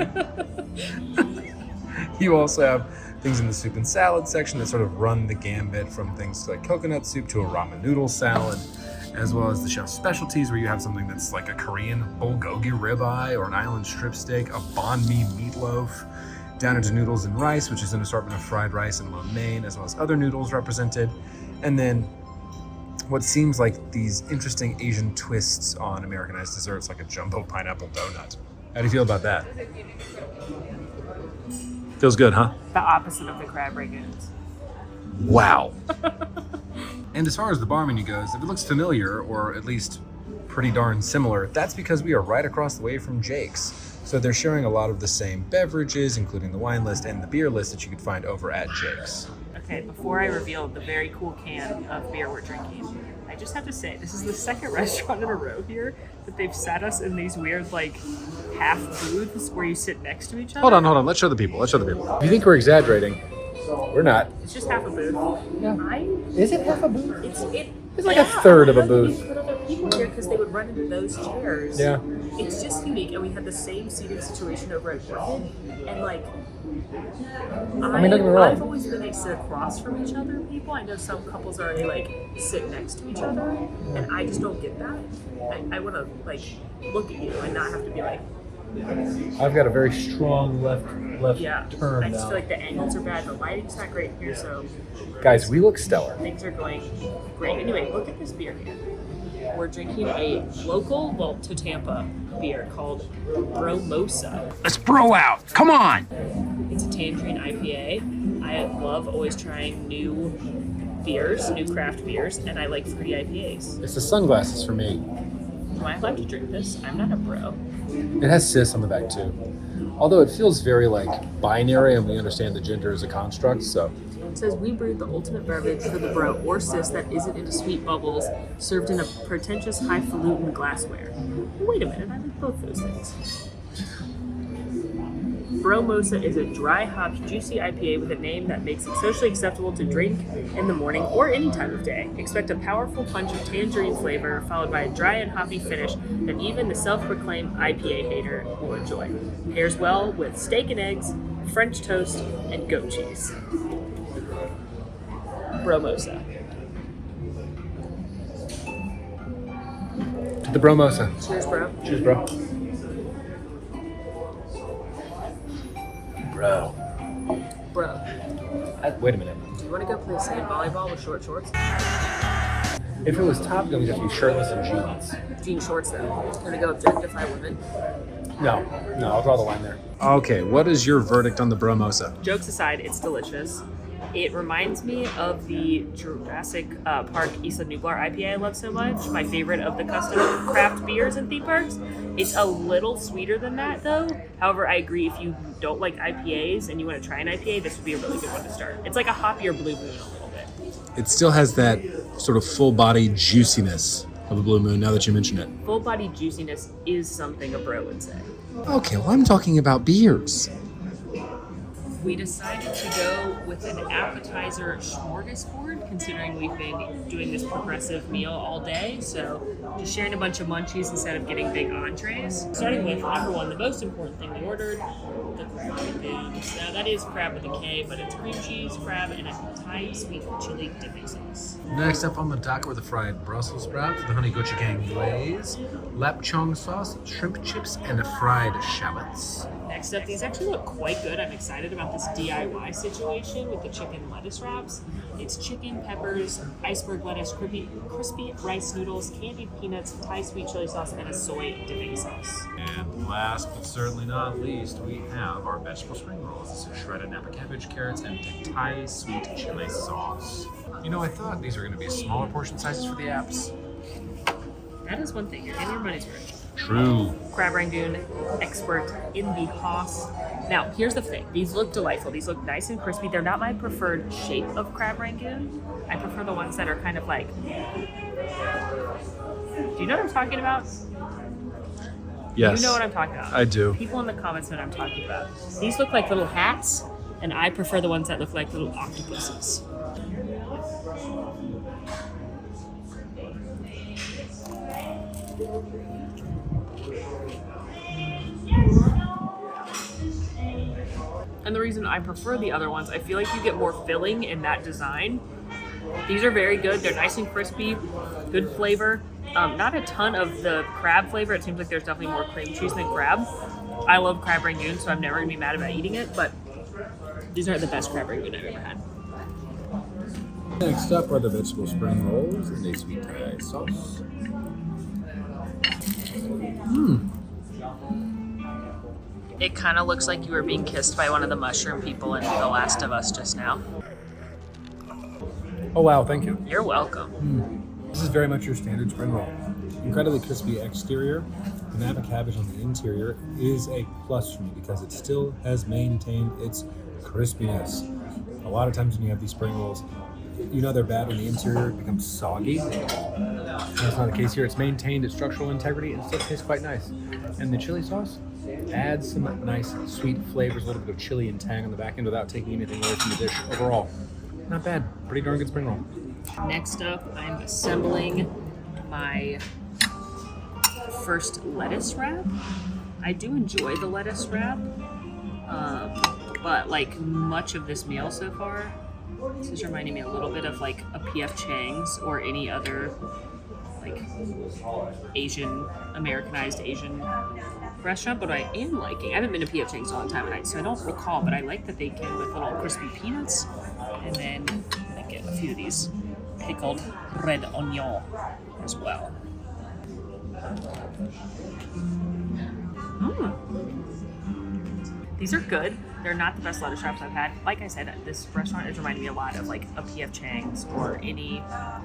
You also have things in the soup and salad section that sort of run the gambit from things like coconut soup to a ramen noodle salad. as well as the chef's specialties, where you have something that's like a Korean bulgogi ribeye or an island strip steak, a banh mi meatloaf, down into noodles and rice, which is an assortment of fried rice and lo mein, as well as other noodles represented. And then what seems like these interesting Asian twists on Americanized desserts, like a jumbo pineapple donut. How do you feel about that? Feels good, huh? The opposite of the crab rangoons. Wow. And as far as the bar menu goes, if it looks familiar, or at least pretty darn similar, that's because we are right across the way from Jake's. So they're sharing a lot of the same beverages, including the wine list and the beer list that you could find over at Jake's. Okay, before I reveal the very cool can of beer we're drinking, I just have to say, this is the second restaurant in a row here that they've sat us in these weird, like, half booths where you sit next to each other. Hold on. Let's show the people. If you think we're exaggerating, we're not. It's just half a booth. Yeah. Is it half a booth? It's like a third of a booth. We put other people here because they would run into those chairs. Yeah. It's just unique, and we had the same seating situation over at Orchid, and like, I mean, don't get me wrong. I've always been able to sit across from each other. People, I know some couples already like sit next to each other, and I just don't get that. I want to like look at you and not have to be like. I've got a very strong left turn I just now. feel like the angles are bad. The lighting's not great here, so Guys, we look stellar. things are going great. Anyway, look at this beer here. We're drinking a local, well, to Tampa beer called Bromosa. Let's bro out. Come on. It's a tangerine IPA. I love always trying new beers, new craft beers, and I like fruity IPAs. It's the sunglasses for me. Do I allowed to drink this? I'm not a bro. It has cis on the back too. Although it feels very like binary, and we understand that gender is a construct, so. It says we brewed the ultimate beverage for the bro or cis that isn't into sweet bubbles, served in a pretentious highfalutin glassware. Wait a minute, I like both those things. Bromosa is a dry hopped, juicy IPA with a name that makes it socially acceptable to drink in the morning or any time of day. Expect a powerful punch of tangerine flavor, followed by a dry and hoppy finish that even the self-proclaimed IPA hater will enjoy. Pairs well with steak and eggs, French toast, and goat cheese. Bromosa. The Bromosa. Cheers, bro. Cheers, bro. Bro. Wait a minute. Do you want to go play sand volleyball with short shorts? If it was Top Gun, we'd have to be shirtless and jeans. Jean shorts, though. Gonna go objectify women. No, I'll draw the line there. Okay, what is your verdict on the Bromosa? Jokes aside, it's delicious. It reminds me of the Jurassic Park Isla Nublar IPA I love so much. My favorite of the custom craft beers in theme parks. It's a little sweeter than that, though. However, I agree, if you don't like IPAs and you want to try an IPA, this would be a really good one to start. It's like a hoppier Blue Moon a little bit. It still has that sort of full body juiciness of a Blue Moon, now that you mention it. Full body juiciness is something a bro would say. Okay, well, I'm talking about beers. We decided to go with an appetizer smorgasbord, considering we've been doing this progressive meal all day. So just sharing a bunch of munchies instead of getting big entrees. Starting with number one, the most important thing we ordered, the crab rangoons. Now that is crab with a K, but it's cream cheese, crab, and a Thai sweet chili dipping sauce. Next up on the dock were the fried Brussels sprouts, the honey gochujang glaze, lapchong sauce, shrimp chips, and the fried shallots. Next up, these actually look quite good. I'm excited about this DIY situation with the chicken lettuce wraps. It's chicken, peppers, iceberg lettuce, crispy rice noodles, candied peanuts, Thai sweet chili sauce, and a soy dipping sauce. And last but certainly not least, we have our vegetable spring rolls. This is shredded Napa cabbage, carrots, and Thai sweet chili sauce. You know, I thought these were going to be smaller portion sizes for the apps. That is one thing. You're getting your money's worth. True. Crab rangoon expert in the house. Now, here's the thing. These look delightful. These look nice and crispy. They're not my preferred shape of crab rangoon. I prefer the ones that are kind of like... Do you know what I'm talking about? Yes. You know what I'm talking about. I do. People in the comments know what I'm talking about. These look like little hats, and I prefer the ones that look like little octopuses. And the reason I prefer the other ones, I feel like you get more filling in that design. These are very good. They're nice and crispy, good flavor. Not a ton of the crab flavor. It seems like there's definitely more cream cheese than crab. I love crab rangoon, so I'm never gonna be mad about eating it, but these aren't the best crab rangoon I've ever had. Next up are the vegetable spring rolls and a sweet Thai sauce. It kind of looks like you were being kissed by one of the mushroom people in The Last of Us just now. Oh wow, thank you. You're welcome. This is very much your standard spring roll. Incredibly crispy exterior. The napa cabbage on the interior is a plus for me because it still has maintained its crispiness. A lot of times when you have these spring rolls, you know they're bad when the interior becomes soggy. That's not the case here. It's maintained its structural integrity and still tastes quite nice. And the chili sauce adds some nice sweet flavors, a little bit of chili and tang on the back end without taking anything away from the dish overall. Not bad. Pretty darn good spring roll. Next up, I'm assembling my first lettuce wrap. I do enjoy the lettuce wrap, but like much of this meal so far, this is reminding me a little bit of like a P.F. Chang's or any other like Americanized Asian restaurant, but I am liking. I haven't been to P.F. Chang's in a long time, so I don't recall, but I like that they came with little crispy peanuts, and then I get a few of these pickled red onion as well. These are good. They're not the best lettuce wraps I've had. Like I said, this restaurant is reminding me a lot of like a P.F. Chang's or any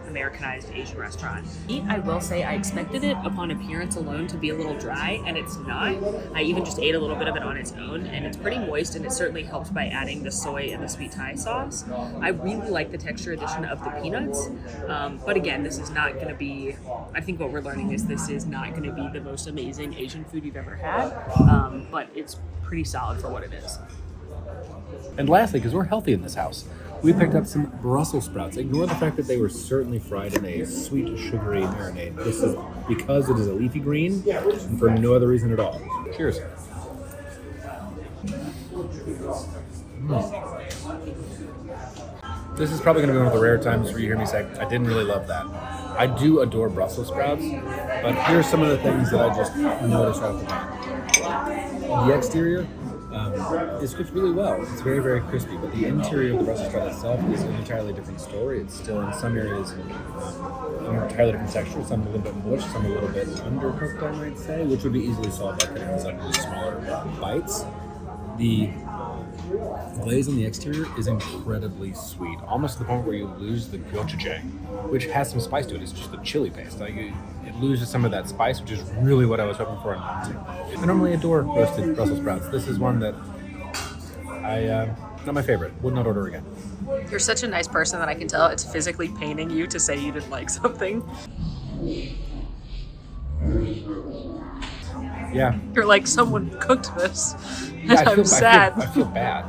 Americanized Asian restaurant. I will say I expected it upon appearance alone to be a little dry, and it's not. I even just ate a little bit of it on its own, and it's pretty moist, and it certainly helps by adding the soy and the sweet Thai sauce. I really like the texture addition of the peanuts, but again, this is not going to be, I think what we're learning is this is not going to be the most amazing Asian food you've ever had, but it's pretty solid for what it is. And lastly, because we're healthy in this house, we picked up some Brussels sprouts. Ignore the fact that they were certainly fried in a sweet, sugary marinade. This is because it is a leafy green and for no other reason at all. Cheers. This is probably going to be one of the rare times where you hear me say, I didn't really love that. I do adore Brussels sprouts, but here's some of the things that I just noticed right off the bat. The exterior is cooked really well. It's very, very crispy, but the interior of the Brussels sprout itself is an entirely different story. It's still in some areas an entirely different texture, some a little bit mush, some a little bit undercooked, I might say, which would be easily solved by cutting this up into smaller bites. The glaze on the exterior is incredibly sweet, almost to the point where you lose the gochujang, which has some spice to it. It's just the chili paste. Like it loses some of that spice, which is really what I was hoping for. I normally adore roasted Brussels sprouts. This is one that not my favorite. Would not order again. You're such a nice person that I can tell it's physically paining you to say you didn't like something. Yeah. You're like, someone cooked this, and Yeah, I'm sad. I feel bad.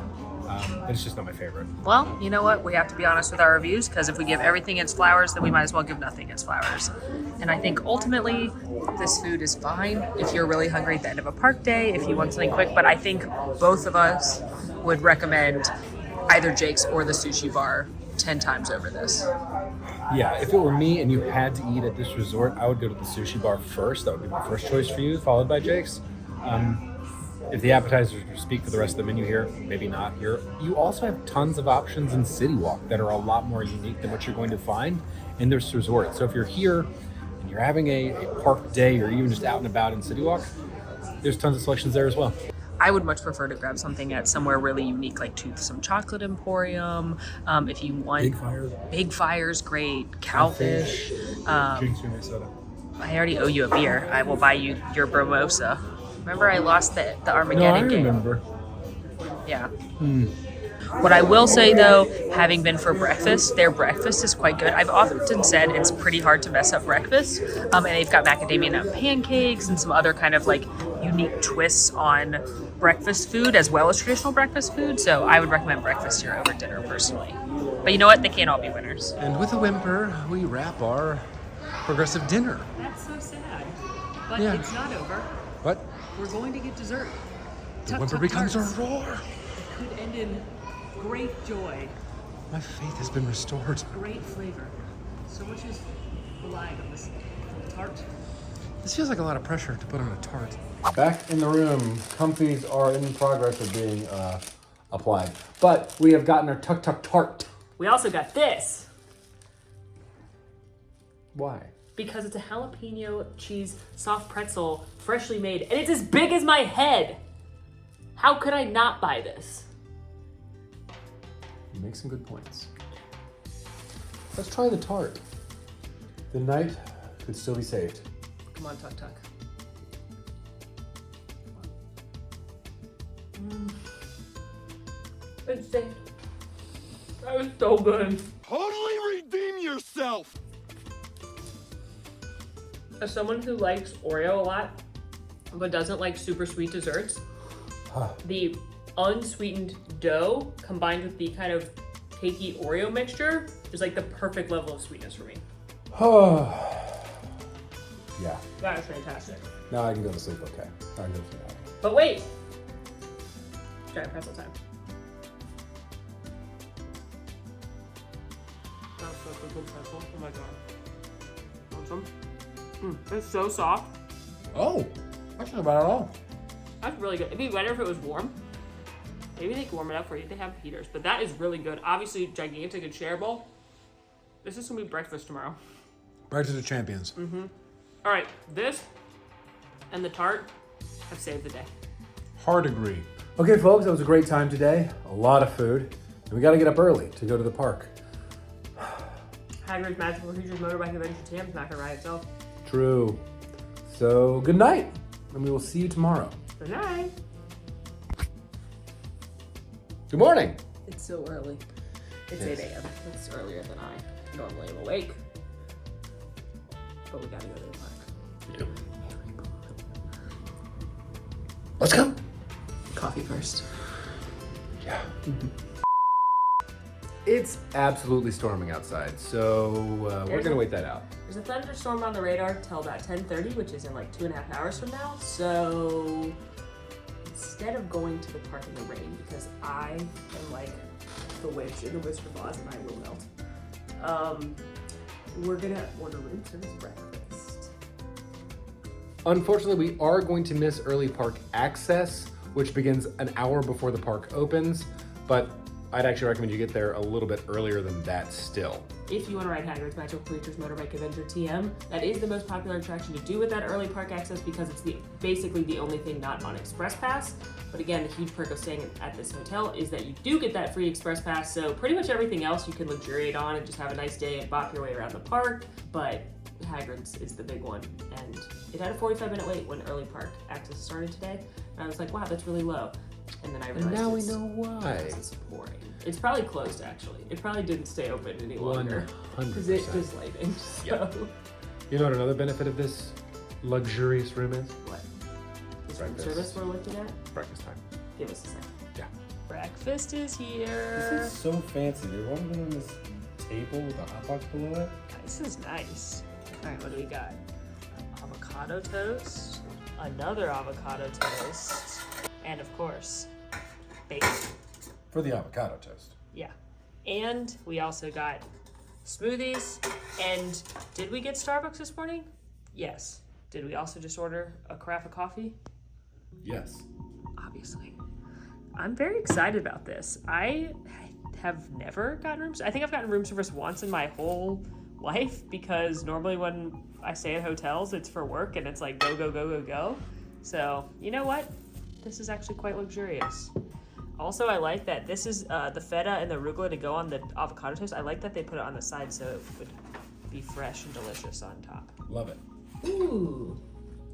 It's just not my favorite. Well, you know what? We have to be honest with our reviews, because if we give everything its flowers, then we might as well give nothing its flowers. And I think ultimately, this food is fine if you're really hungry at the end of a park day, if you want something quick, but I think both of us would recommend either Jake's or the sushi bar 10 times over this. Yeah, if it were me and you had to eat at this resort, I would go to the sushi bar first. That would be my first choice for you, followed by Jake's. If the appetizers speak for the rest of the menu here, maybe not here. You also have tons of options in City Walk that are a lot more unique than what you're going to find in this resort. So if you're here and you're having a park day or even just out and about in City Walk, there's tons of selections there as well. I would much prefer to grab something at somewhere really unique, like Toothsome Chocolate Emporium. If you want Big Fire's great. Cowfish. Drinks your soda. I already owe you a beer. I will buy you your Bromosa. Remember, I lost the Armageddon No, I game. remember. Yeah. What I will say, though, having been for breakfast, their breakfast is quite good. I've often said it's pretty hard to mess up breakfast, and they've got macadamia nut pancakes and some other kind of like unique twists on breakfast food as well as traditional breakfast food. So I would recommend breakfast here over dinner personally. But you know what? They can't all be winners. And with a whimper, we wrap our progressive dinner. That's so sad. But Yeah. it's not over. What? We're going to get dessert. The whimper becomes a roar. It could end in great joy. My faith has been restored. Great flavor. So much is relied on this tart. This feels like a lot of pressure to put on a tart. Back in the room, comfies are in progress of being applied. But we have gotten our Tuk Tuk tart. We also got this Why? because it's a jalapeno cheese soft pretzel, freshly made, and it's as big as my head. How could I not buy this? You make some good points. Let's try the tart. The night could still be saved. Come on, Tuk Tuk. It's saved. That was so good. Totally redeem yourself! As someone who likes Oreo a lot, but doesn't like super sweet desserts, the unsweetened dough combined with the kind of cakey Oreo mixture is like the perfect level of sweetness for me. Yeah. That is fantastic. Now I can go to sleep, okay. I can go to sleep. But wait! Giant pretzel time. That's such a good pretzel. Oh my god. Awesome. It's so soft. Oh, that's not bad at all. That's really good. It'd be better if it was warm. Maybe they can warm it up for you. They have heaters, but that is really good. Obviously, gigantic and shareable. This is gonna be breakfast tomorrow. Breakfast of Champions. All right, this and the tart have saved the day. Hard agree. Okay, folks, that was a great time today. A lot of food. And we got to get up early to go to the park. Hagrid's Magical Creatures Motorbike Adventure TM's not gonna ride itself. True. So, good night, and we will see you tomorrow. Good night. Good morning. It's so early. It's 8 a.m. It's earlier than I normally am awake. But we gotta go to the park. Let's go. Coffee first. Yeah. It's absolutely storming outside, so we're going to wait that out. There's a thunderstorm on the radar till about 10:30, which is in like 2.5 hours from now. So instead of going to the park in the rain, because I am like the witch in the Wizard of Oz and I will melt, we're gonna order room service breakfast. Unfortunately, we are going to miss early park access, which begins an hour before the park opens, but I'd actually recommend you get there a little bit earlier than that still. If you want to ride Hagrid's Magical Creatures Motorbike Adventure TM, that is the most popular attraction to do with that early park access because it's basically the only thing not on Express Pass. But again, the huge perk of staying at this hotel is that you do get that free Express Pass, so pretty much everything else you can luxuriate on and just have a nice day and bop your way around the park. But Hagrid's is the big one, and it had a 45-minute wait when early park access started today, and I was like, wow, that's really low. And then I realized now we know why. It's pouring. It's probably closed, actually. It probably didn't stay open any longer. 100%. Because it just lighting. So. Yep. You know what another benefit of this luxurious room is? What? This room service we're looking at? Breakfast time. Give us a second. Yeah. Breakfast is here. This is so fancy. They're rolling on this table with a hot box below it. This is nice. All right, what do we got? Avocado toast, another avocado toast, and of course, bacon. For the avocado toast. Yeah. And we also got smoothies. And did we get Starbucks this morning? Yes. Did we also just order a carafe of coffee? Yes. Obviously. I'm very excited about this. I have never gotten room service. I think I've gotten room service once in my whole life because normally when I stay at hotels, it's for work and it's like go, go, go, go, go. So, you know what? This is actually quite luxurious. Also, I like that this is the feta and the arugula to go on the avocado toast. I like that they put it on the side so it would be fresh and delicious on top. Love it. Ooh,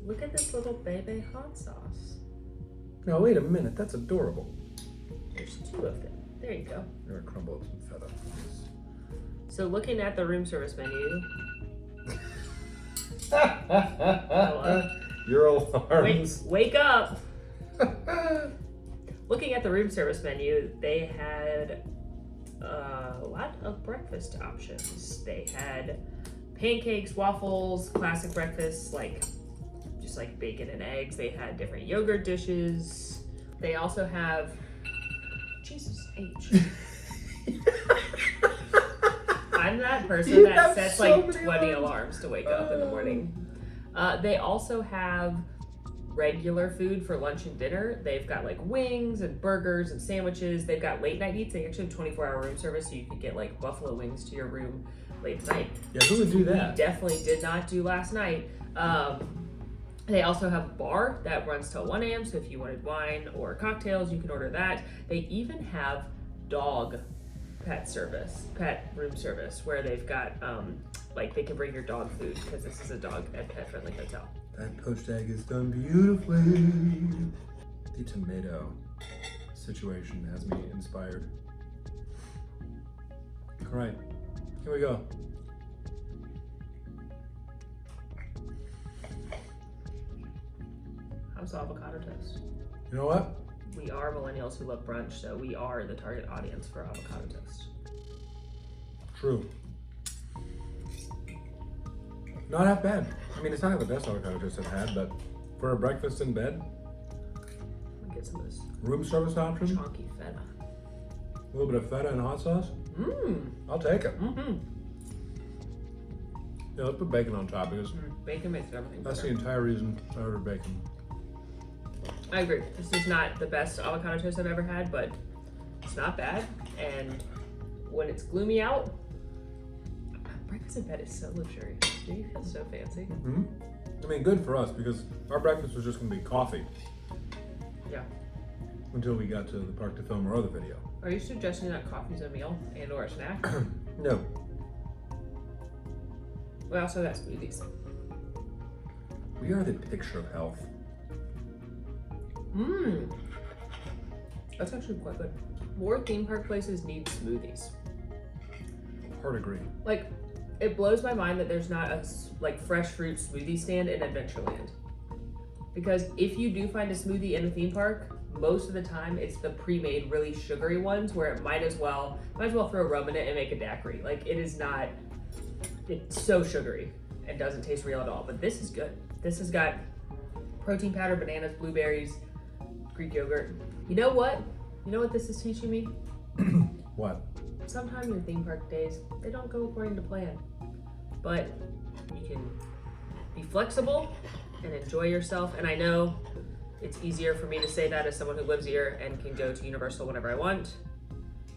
look at this little baby hot sauce. Now, wait a minute. That's adorable. There's 2 of them. There you go. I'm going to crumble up some feta. So looking at the room service menu. Your alarms. Wake up! Looking at the room service menu, they had a lot of breakfast options. They had pancakes, waffles, classic breakfasts, just like bacon and eggs. They had different yogurt dishes. They also have Jesus H. I'm that person that sets like 20 alarms to wake up in the morning. They also have regular food for lunch and dinner. They've got like wings and burgers and sandwiches. They've got late night eats. They actually have 24-hour room service, so you could get like buffalo wings to your room late at night. Yeah, who would do that? We definitely did not do last night. They also have a bar that runs till 1 a.m. So if you wanted wine or cocktails, you can order that. They even have dog pet room service, where they've got like they can bring your dog food, because this is a dog and pet friendly hotel. That poached egg is done beautifully. The tomato situation has me inspired. All right, here we go. How's the avocado toast? You know what? We are millennials who love brunch, so we are the target audience for avocado toast. True. Not half bad. I mean, it's not the best avocado toast I've had, but for a breakfast in bed, Let me get some of this room service option, chunky feta. a little bit of feta and hot sauce. Mmm. I'll take it. Mm-hmm. Yeah, let's put bacon on top because Bacon makes everything that's the better. entire reason I ordered bacon. I agree. This is not the best avocado toast I've ever had, but it's not bad. And when it's gloomy out, breakfast in bed is so luxurious. Do you feel so fancy? Hmm. I mean, good for us because our breakfast was just going to be coffee Yeah. until we got to the park to film our other video. Are you suggesting that coffee's a meal and or a snack? No. We also got smoothies. We are the picture of health. Mmm. That's actually quite good. More theme park places need smoothies. Hard agree. Like, it blows my mind that there's not a like fresh fruit smoothie stand in Adventureland. Because if you do find a smoothie in a theme park, most of the time it's the pre-made, really sugary ones where it might as well throw rum in it and make a daiquiri. Like, it is not. It's so sugary and doesn't taste real at all. But this is good. This has got protein powder, bananas, blueberries, Greek yogurt. You know what? You know what this is teaching me? What? Sometimes your theme park days, they don't go according to plan. But you can be flexible and enjoy yourself. And I know it's easier for me to say that as someone who lives here and can go to Universal whenever I want,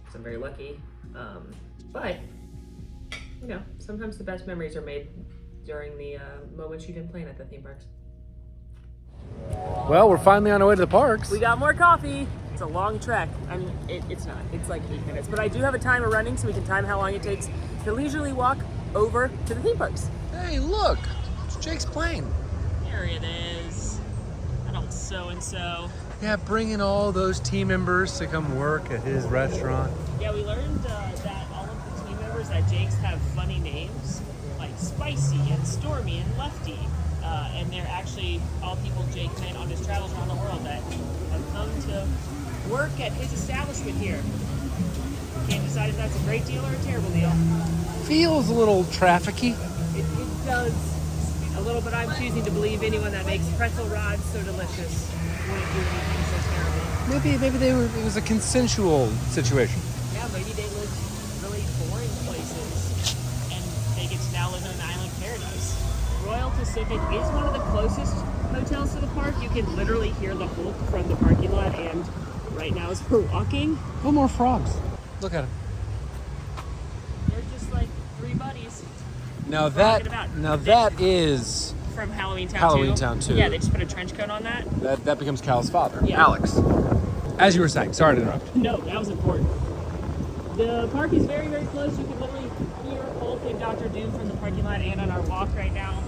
because I'm very lucky. But, you know, sometimes the best memories are made during the moments you didn't plan at the theme parks. Well, we're finally on our way to the parks. We got more coffee. It's a long trek. I mean, it's not. It's like 8 minutes. But I do have a timer running, so we can time how long it takes to leisurely walk over to the theme parks. Hey, look, it's Jake's plane. There it is. That old so-and-so. Yeah, bringing all those team members to come work at his restaurant. Yeah, we learned that all of the team members at Jake's have funny names, like Spicy and Stormy and Lefty. And they're actually all people Jake met on his travels around the world that have come to work at his establishment here. Can't decide if that's a great deal or a terrible deal. Feels a little trafficky. It does a little, but I'm choosing to believe anyone that makes pretzel rods so delicious wouldn't do anything so terrible. Maybe it was a consensual situation. Yeah, maybe they lived really boring places and they get to now live in an island paradise. Royal Pacific is one of the closest hotels to the park. You can literally hear the Hulk from the parking lot, and right now as we're walking, No more frogs. Look at them. they're just like three buddies Now Frogging about. that is from Halloween Town Halloween Town 2. Yeah, they just put a trench coat on that. that becomes Cal's father, Yeah. Alex. As you were saying, sorry to interrupt. No, that was important. The park is very, very close. You can literally hear Hulk and Dr. Doom from the parking lot and on our walk right now.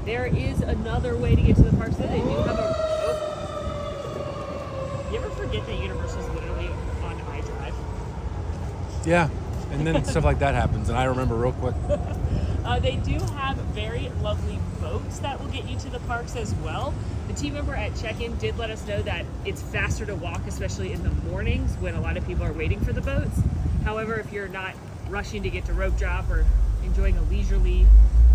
There is another way to get to the park. So they do have a... Oh. You ever forget that Universal's literally on iDrive? Yeah, and then stuff like that happens, and I remember real quick. They do have very lovely boats that will get you to the parks as well. The team member at check-in did let us know that it's faster to walk, especially in the mornings when a lot of people are waiting for the boats. However, if you're not rushing to get to rope drop or enjoying a leisurely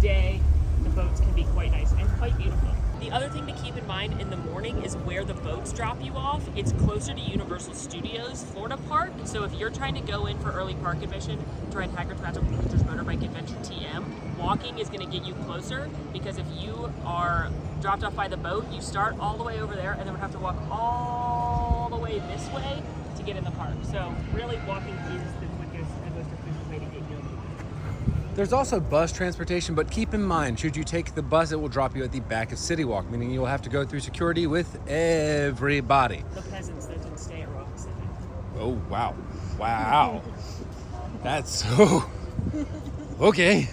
day, the boats can be quite nice and quite beautiful. The other thing to keep in mind in the morning is where the boats drop you off. It's closer to Universal Studios Florida Park. So if you're trying to go in for early park admission to ride Hagrid's Magical Creatures Motorbike Adventure TM, walking is going to get you closer, because if you are dropped off by the boat, you start all the way over there and then would have to walk all the way this way to get in the park. So really, walking is the quickest and most efficient way to get here. There's also bus transportation, but keep in mind, should you take the bus, it will drop you at the back of City Walk, meaning you'll have to go through security with everybody. The peasants that didn't stay at Royal Pacific. Oh, wow. Wow. That's so... Okay.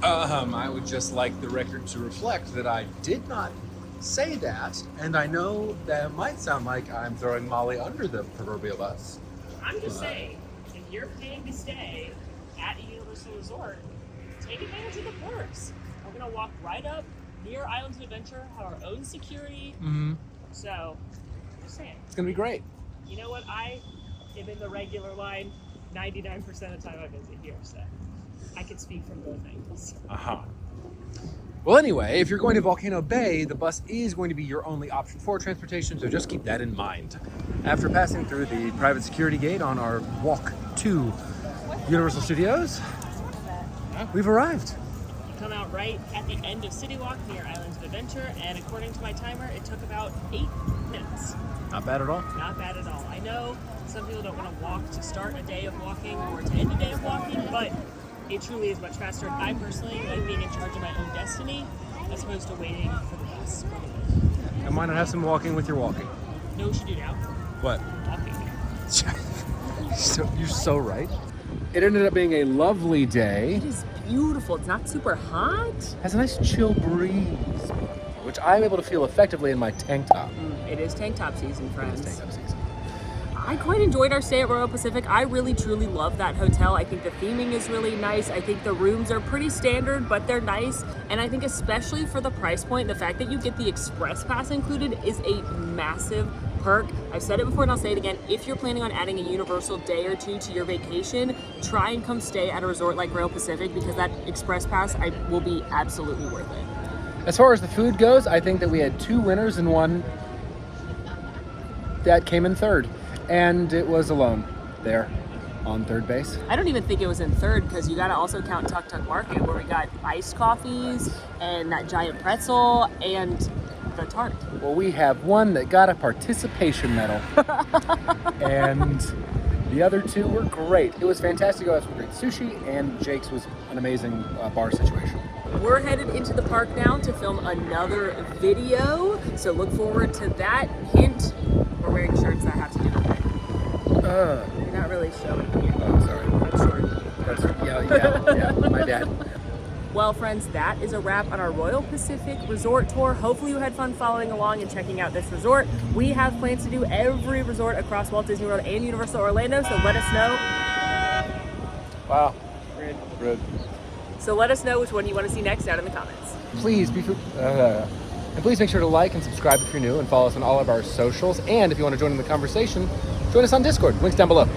I would just like the record to reflect that I did not say that, and I know that might sound like I'm throwing Molly under the proverbial bus. I'm just saying, if you're paying to stay at a Universal Resort, take advantage of the perks. We're gonna walk right up near Islands of Adventure, have our own security. Mm-hmm. So, just saying. It's gonna be great. You know what? I am in the regular line 99% of the time I visit here, so I can speak from both angles. Uh-huh. Well, anyway, if you're going to Volcano Bay, the bus is going to be your only option for transportation, so just keep that in mind. After passing through the private security gate on our walk to Universal Studios, we've arrived. You come out right at the end of City Walk near Islands of Adventure, and according to my timer, it took about 8 minutes. Not bad at all. Not bad at all. I know some people don't want to walk to start a day of walking or to end a day of walking, but it truly is much faster. I personally like being in charge of my own destiny as opposed to waiting for the bus. And why not have some walking with your walking? No, we should do now. What? Walking. You're so right. It ended up being a lovely day. It is beautiful. It's not super hot. Has a nice chill breeze, which I'm able to feel effectively in my tank top. It is tank top season, friends. It is tank top season. I quite enjoyed our stay at Royal Pacific. I really truly love that hotel. I think the theming is really nice. I think the rooms are pretty standard, but they're nice. And I think especially for the price point, the fact that you get the express pass included is a massive perk. I've said it before and I'll say it again. If you're planning on adding a Universal day or two to your vacation, try and come stay at a resort like Royal Pacific, because that express pass will be absolutely worth it. As far as the food goes, I think that we had 2 winners and one that came in third. And it was alone there on third base. I don't even think it was in third, because you got to also count Tuk Tuk Market, where we got iced coffees and that giant pretzel and the tart. Well, we have one that got a participation medal, and the other 2 were great. It was fantastic. I had some great sushi, and Jake's was an amazing bar situation. We're headed into the park now to film another video, so look forward to that. Hint, we're wearing shirts that have to do with it. You're not really showing here. Oh, sorry. That's short. That's, yeah, my dad. Well, friends, that is a wrap on our Royal Pacific resort tour. Hopefully you had fun following along and checking out this resort. We have plans to do every resort across Walt Disney World and Universal Orlando, so let us know. Wow. Rude. So let us know which one you want to see next down in the comments. Please and please make sure to like and subscribe if you're new, and follow us on all of our socials. And if you want to join in the conversation, join us on Discord. Links down below.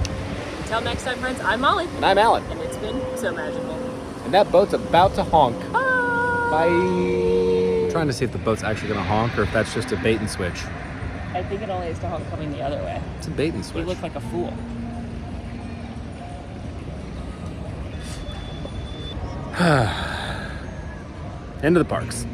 Until next time, friends, I'm Molly. And I'm Alan. And it's been so magical. And that boat's about to honk. Bye! Bye. I'm trying to see if the boat's actually going to honk or if that's just a bait and switch. I think it only is to honk coming the other way. It's a bait and switch. You look like a fool. End of the parks.